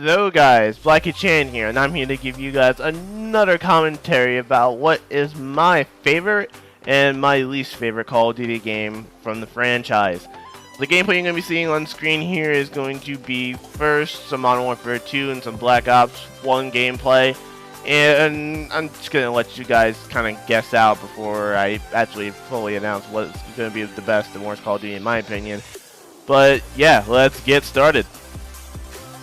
Hello guys, Blackie Chan here, and I'm here to give you guys another commentary about what is my favorite and my least favorite Call of Duty game from the franchise. The gameplay you're going to be seeing on screen here is going to be first some Modern Warfare 2 and some Black Ops 1 gameplay, and I'm just going to let you guys kind of guess out before I actually fully announce what's going to be the best and worst Call of Duty in my opinion. But yeah, let's get started.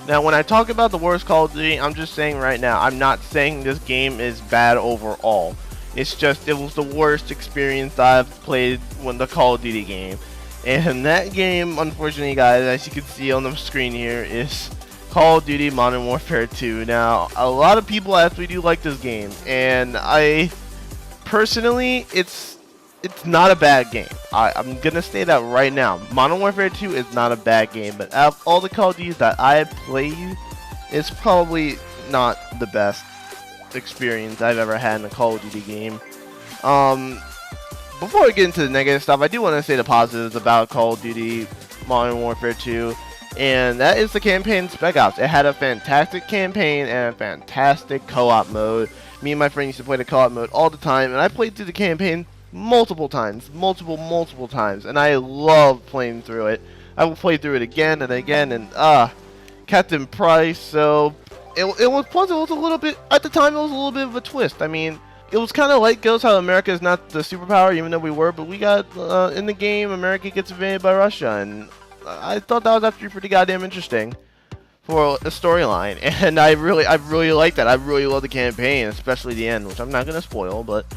Now, when I talk about the worst Call of Duty, I'm just saying right now, I'm not saying this game is bad overall. It's just, it was the worst experience I've played when the Call of Duty game. And that game, unfortunately guys, as you can see on the screen here, is Call of Duty Modern Warfare 2. Now, a lot of people actually do like this game, and I, personally, it's not a bad game. I'm gonna say that right now. Modern Warfare 2 is not a bad game, but out of all the Call of Duties that I have played, it's probably not the best experience I've ever had in a Call of Duty game. Before we get into the negative stuff, I do want to say the positives about Call of Duty Modern Warfare 2, and that is the campaign spec-ops. It had a fantastic campaign and a fantastic co-op mode. Me and my friend used to play the co-op mode all the time, and I played through the campaign multiple times, multiple times, and I love playing through it. I will play through it again and again, and Captain Price. So it was plus it was a little bit at the time. It was a little bit of a twist. I mean, it was kind of like Ghost, how America is not the superpower, even though we were, but we got in the game, America gets invaded by Russia, and I thought that was actually pretty goddamn interesting for a storyline, and I really like that. I really love the campaign, especially the end, which I'm not gonna spoil, but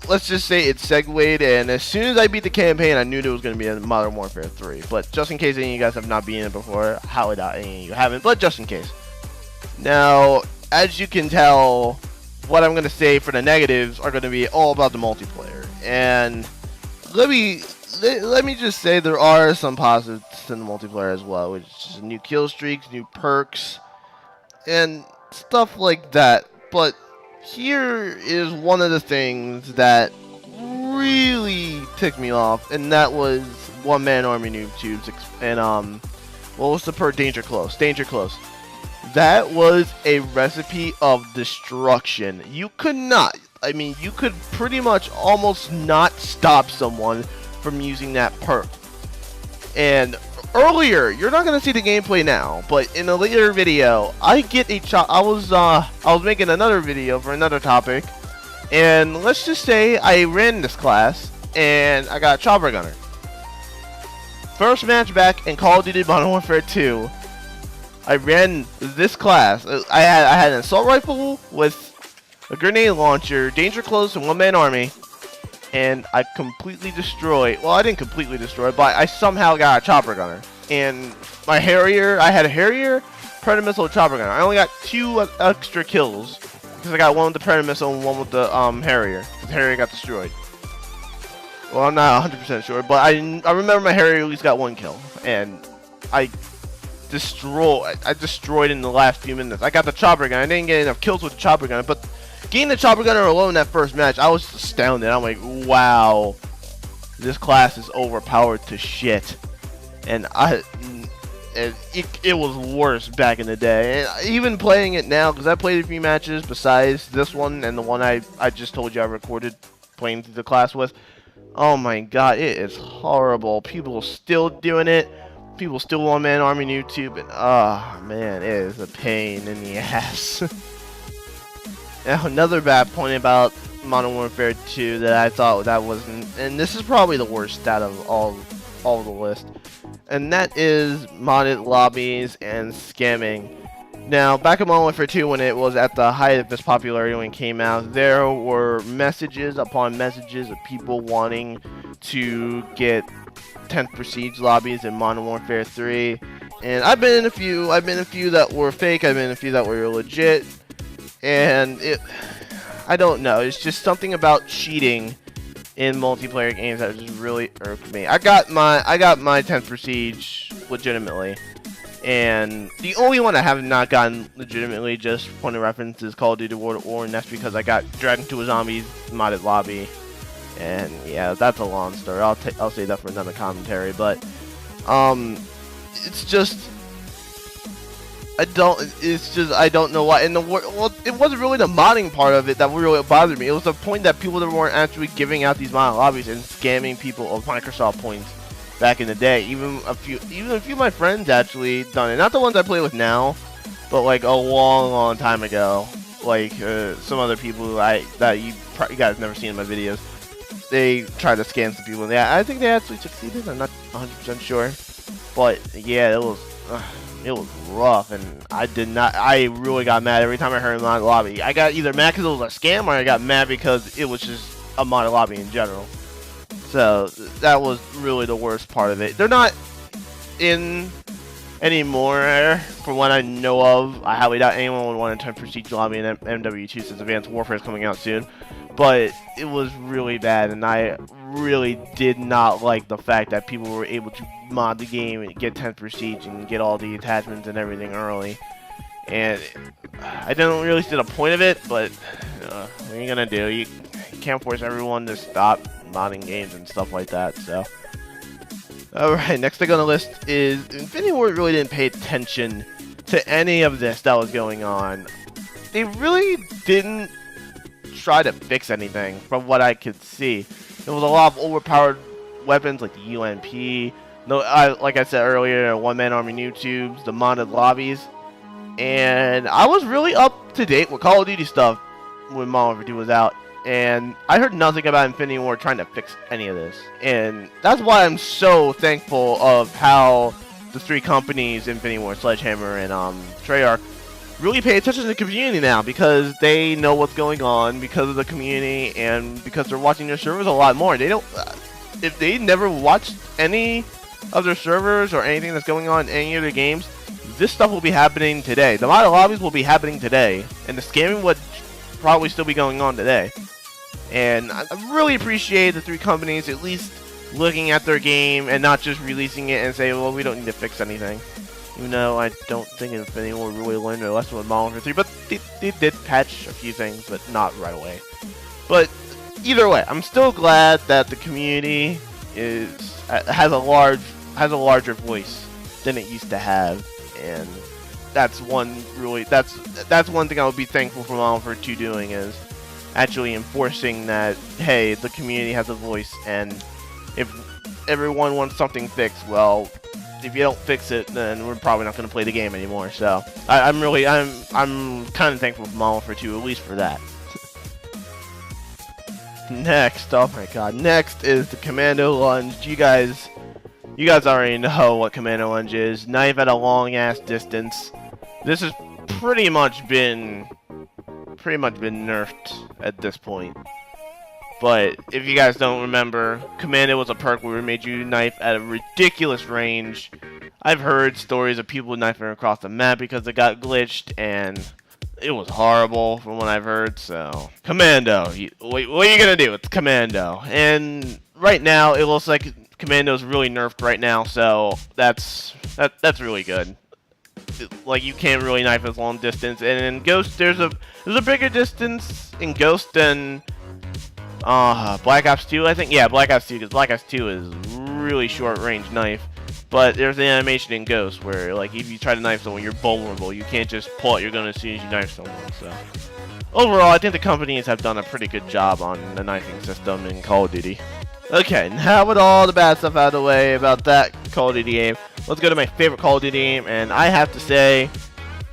let's just say it segued, and as soon as I beat the campaign, I knew there was gonna be a Modern Warfare 3. But just in case any of you guys have not beaten it before, highly doubt any of you haven't, but just in case. Now, as you can tell, what I'm gonna say for the negatives are gonna be all about the multiplayer, and let me just say there are some positives in the multiplayer as well, which is new kill streaks, new perks, and stuff like that. But here is one of the things that really ticked me off, and that was one-man army noob tubes and what was the perk? Danger close. That was a recipe of destruction. You could not, I mean, you could pretty much almost not stop someone from using that perk. And earlier, you're not gonna see the gameplay now, but in a later video, I get a I was making another video for another topic, and let's just say I ran this class and I got a chopper gunner. First match back in Call of Duty Modern Warfare 2, I ran this class. I had an assault rifle with a grenade launcher, danger close, and one-man army. And I completely destroyed, well, I didn't completely destroy, but I somehow got a chopper gunner. And my Harrier, I had a Harrier, Predator Missile, Chopper gunner. I only got 2 extra kills, because I got one with the Predator Missile and one with the Harrier. The Harrier got destroyed. Well, I'm not 100% sure, but I remember my Harrier at least got 1 kill. And I destroyed in the last few minutes. I got the chopper gunner. I didn't get enough kills with the chopper gunner, but getting the chopper gunner alone in that first match, I was astounded. I'm like, wow, this class is overpowered to shit. And it was worse back in the day. And even playing it now, because I played a few matches besides this one and the one I just told you I recorded playing through the class with. Oh my god, it is horrible. People are still doing it. People still one-man army YouTube, and oh man, it is a pain in the ass. Now, another bad point about Modern Warfare 2 that I thought that wasn't, and this is probably the worst out of all the list, and that is modded lobbies and scamming. Now, back in Modern Warfare 2, when it was at the height of its popularity when it came out, there were messages upon messages of people wanting to get 10th Prestige lobbies in Modern Warfare 3, and I've been in a few that were fake, I've been in a few that were legit. And I don't know, it's just something about cheating in multiplayer games that just really irked me. I got my 10th Prestige legitimately, and the only one I have not gotten legitimately, just point of reference, is Call of Duty World at War, and that's because I got dragged into a zombies modded lobby. And yeah, that's a long story. I'll say that for another commentary, but it's just It's just, I don't know why. And well, it wasn't really the modding part of it that really bothered me. It was the point that people that weren't actually giving out these modded lobbies and scamming people of Microsoft points back in the day. Even a few of my friends actually done it. Not the ones I play with now, but like a long time ago. Like some other people that you guys never seen in my videos. They tried to scam some people. Yeah, I think they actually succeeded. I'm not 100% sure, but yeah, it was rough, and I really got mad every time I heard modded lobby. I got either mad because it was a scam, or I got mad because it was just a modded lobby in general. So that was really the worst part of it. They're not in anymore, from what I know of. I highly doubt anyone would want to turn Prestige Lobby in MW2 since Advanced Warfare is coming out soon. But it was really bad, and I really did not like the fact that people were able to mod the game and get 10th Prestige and get all the attachments and everything early. And I didn't really see the point of it, but what are you gonna do? You can't force everyone to stop modding games and stuff like that, so. Alright, next thing on the list is Infinity Ward really didn't pay attention to any of this that was going on. They really didn't try to fix anything from what I could see. There was a lot of overpowered weapons like the UMP, like I said earlier, one-man army noob tubes, the modded lobbies, and I was really up to date with Call of Duty stuff when Modern Warfare 2 was out, and I heard nothing about Infinity Ward trying to fix any of this. And that's why I'm so thankful of how the three companies, Infinity Ward, Sledgehammer, and Treyarch, really pay attention to the community now, because they know what's going on because of the community and because they're watching their servers a lot more. They don't, if they never watched any of their servers or anything that's going on in any of their games, this stuff will be happening today. The modded lobbies will be happening today, and the scamming would probably still be going on today. And I really appreciate the three companies at least looking at their game and not just releasing it and say, well, we don't need to fix anything. Even though I don't think Infinity Ward really learned their lesson with Modern Warfare 3, but they did patch a few things, but not right away. But either way, I'm still glad that the community has a larger voice than it used to have, and that's one thing I would be thankful for Modern Warfare 2 doing, is actually enforcing that, hey, the community has a voice, and if everyone wants something fixed, well, if you don't fix it, then we're probably not going to play the game anymore. So I'm kind of thankful for Modern Warfare 2, at least for that. Next, oh my god, next is the Commando Lunge. You guys already know what Commando Lunge is. Knife at a long ass distance. This has pretty much been nerfed at this point. But if you guys don't remember, Commando was a perk where it made you knife at a ridiculous range. I've heard stories of people knifing across the map because it got glitched, and it was horrible from what I've heard. So, Commando, what are you gonna do? It's Commando, and right now it looks like Commando's really nerfed right now. So that's really good. Like, you can't really knife as long distance, and in Ghost there's a bigger distance in Ghost than Black Ops 2, I think. Yeah, Black Ops 2, because Black Ops 2 is really short range knife. But there's an animation in Ghost where, like, if you try to knife someone, you're vulnerable. You can't just pull out your gun as soon as you knife someone. So overall, I think the companies have done a pretty good job on the knifing system in Call of Duty. Okay, now with all the bad stuff out of the way about that Call of Duty game, let's go to my favorite Call of Duty game, and I have to say,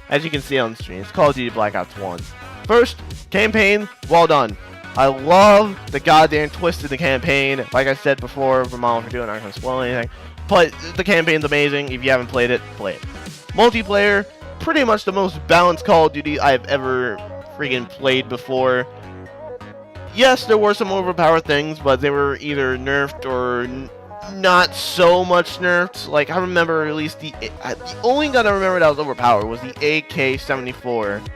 as you can see on the screen, it's Call of Duty Black Ops 1. First, campaign, well done. I love the goddamn twist in the campaign. Like I said before, for Modern Warfare 2, I'm not going to spoil anything. But the campaign's amazing. If you haven't played it, play it. Multiplayer, pretty much the most balanced Call of Duty I've ever freaking played before. Yes, there were some overpowered things, but they were either nerfed or not so much nerfed. Like, I remember at least the only gun I remember that was overpowered was the AK-74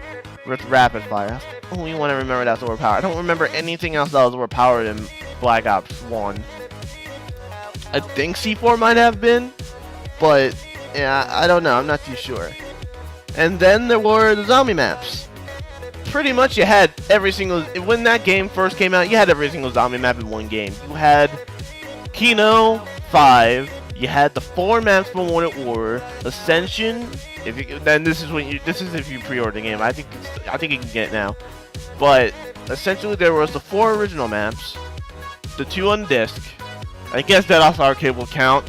with rapid fire. That's the only one I remember that's overpowered. I don't remember anything else that was overpowered in Black Ops 1. I think C4 might have been, but yeah, I don't know. I'm not too sure. And then there were the zombie maps. Pretty much you had every single... When that game first came out, you had every single zombie map in one game. You had Kino 5, You had the 4 maps from Wanted War, Ascension. If you then this is if you pre-order the game. I think you can get it now. But essentially, there was the 4 original maps, the 2 on disc. I guess that also arcade will count,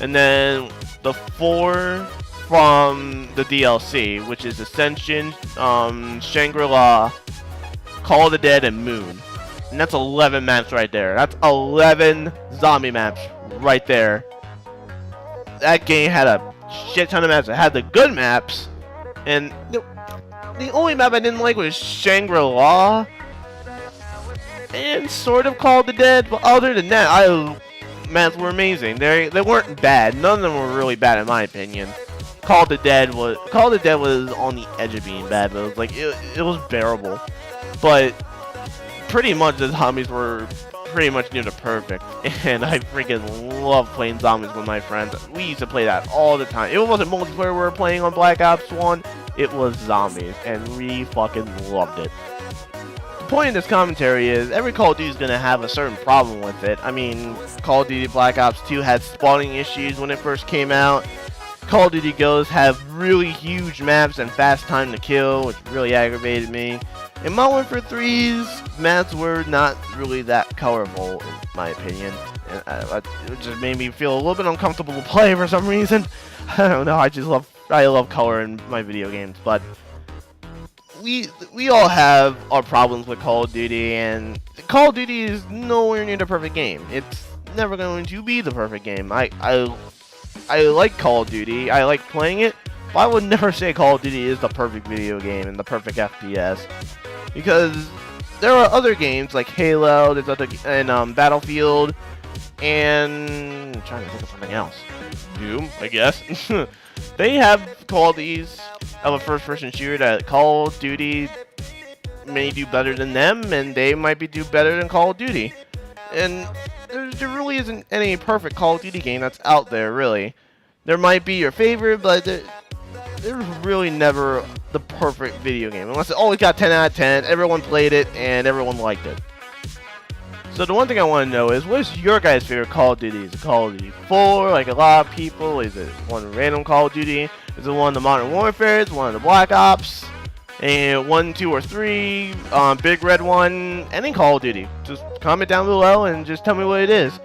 and then the 4 from the DLC, which is Ascension, Shangri-La, Call of the Dead, and Moon. And that's 11 maps right there. That's 11 zombie maps right there. That game had a shit ton of maps. It had the good maps, and the only map I didn't like was Shangri-La and sort of Call of the Dead. But other than that, maps were amazing. They weren't bad. None of them were really bad in my opinion. Call of the Dead was on the edge of being bad, but it was like it was bearable. But pretty much the zombies were pretty much near to perfect, and I freaking love playing zombies with my friends. We used to play that all the time. It wasn't multiplayer we were playing on Black Ops 1, it was zombies, and we fucking loved it. The point of this commentary is every Call of Duty is going to have a certain problem with it. I mean, Call of Duty Black Ops 2 had spawning issues when it first came out. Call of Duty Ghosts have really huge maps and fast time to kill, which really aggravated me. And Modern Warfare 3's maps were not really that colorful, in my opinion. And it just made me feel a little bit uncomfortable to play for some reason. I don't know. I love color in my video games, but we all have our problems with Call of Duty, and Call of Duty is nowhere near the perfect game. It's never going to be the perfect game. I like Call of Duty. I like playing it. But I would never say Call of Duty is the perfect video game and the perfect FPS, because there are other games like Halo, and Battlefield, and I'm trying to think of something else. Doom, I guess. They have qualities of a first-person shooter that Call of Duty may do better than them, and they might do better than Call of Duty. And there really isn't any perfect Call of Duty game that's out there, really. There might be your favorite, but there's really never the perfect video game. Unless it always got 10 out of 10, everyone played it, and everyone liked it. So the one thing I want to know is, what is your guys' favorite Call of Duty? Is it Call of Duty 4, like a lot of people? Is it one random Call of Duty? Is it one of the Modern Warfare? Is it one of the Black Ops? And 1, 2, or 3, Big Red one, any Call of Duty. Just comment down below and just tell me what it is.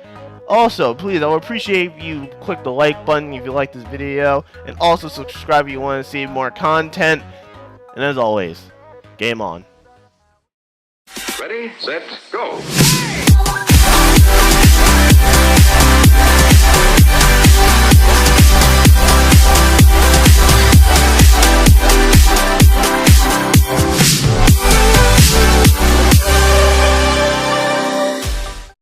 Also, please, I would appreciate if you click the like button if you like this video, and also subscribe if you want to see more content. And as always, game on. Ready, set, go!